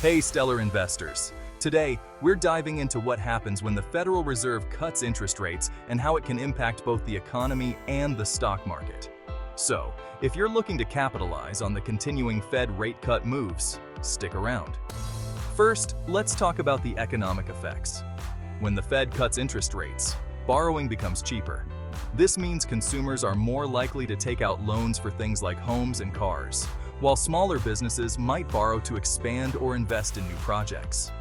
Hey, stellar investors. Today, we're diving into what happens when the Federal Reserve cuts interest rates and how it can impact both the economy and the stock market. So, if you're looking to capitalize on the continuing Fed rate cut moves, stick around. First, let's talk about the economic effects. When the Fed cuts interest rates, borrowing becomes cheaper. This means consumers are more likely to take out loans for things like homes and cars, while smaller businesses might borrow to expand or invest in new projects.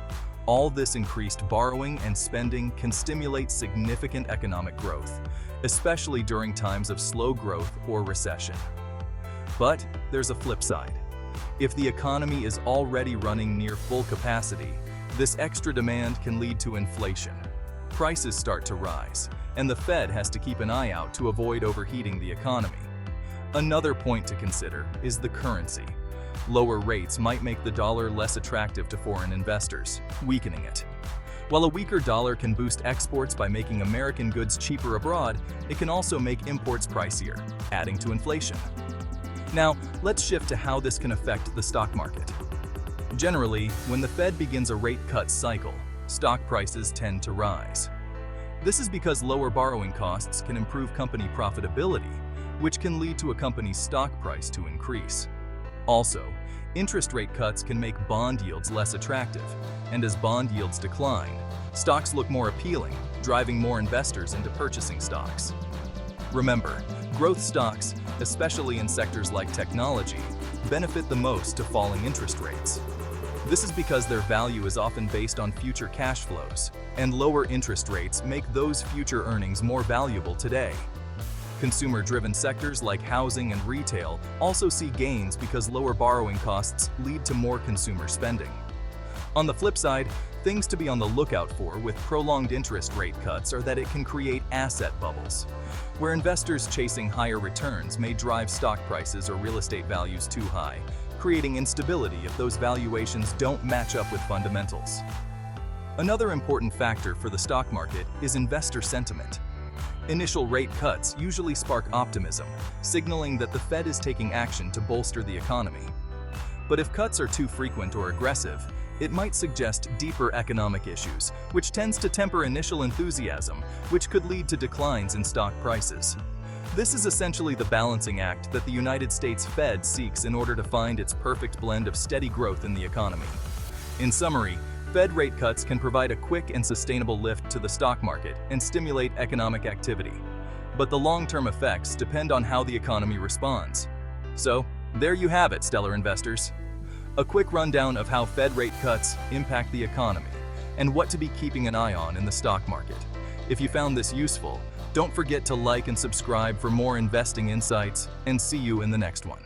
All this increased borrowing and spending can stimulate significant economic growth, especially during times of slow growth or recession. But there's a flip side. If the economy is already running near full capacity, this extra demand can lead to inflation. Prices start to rise, and the Fed has to keep an eye out to avoid overheating the economy. Another point to consider is the currency. Lower rates might make the dollar less attractive to foreign investors, weakening it. While a weaker dollar can boost exports by making American goods cheaper abroad, it can also make imports pricier, adding to inflation. Now, let's shift to how this can affect the stock market. Generally, when the Fed begins a rate cut cycle, stock prices tend to rise. This is because lower borrowing costs can improve company profitability, which can lead to a company's stock price to increase. Also, interest rate cuts can make bond yields less attractive, and as bond yields decline, stocks look more appealing, driving more investors into purchasing stocks. Remember, growth stocks, especially in sectors like technology, benefit the most to falling interest rates. This is because their value is often based on future cash flows, and lower interest rates make those future earnings more valuable today. Consumer-driven sectors like housing and retail also see gains because lower borrowing costs lead to more consumer spending. On the flip side, things to be on the lookout for with prolonged interest rate cuts are that it can create asset bubbles, where investors chasing higher returns may drive stock prices or real estate values too high, creating instability if those valuations don't match up with fundamentals. Another important factor for the stock market is investor sentiment. Initial rate cuts usually spark optimism, signaling that the Fed is taking action to bolster the economy. But if cuts are too frequent or aggressive, it might suggest deeper economic issues, which tends to temper initial enthusiasm, which could lead to declines in stock prices. This is essentially the balancing act that the United States Fed seeks in order to find its perfect blend of steady growth in the economy. In summary, Fed rate cuts can provide a quick and sustainable lift to the stock market and stimulate economic activity. But the long-term effects depend on how the economy responds. So, there you have it, stellar investors. A quick rundown of how Fed rate cuts impact the economy and what to be keeping an eye on in the stock market. If you found this useful, don't forget to like and subscribe for more investing insights, and see you in the next one.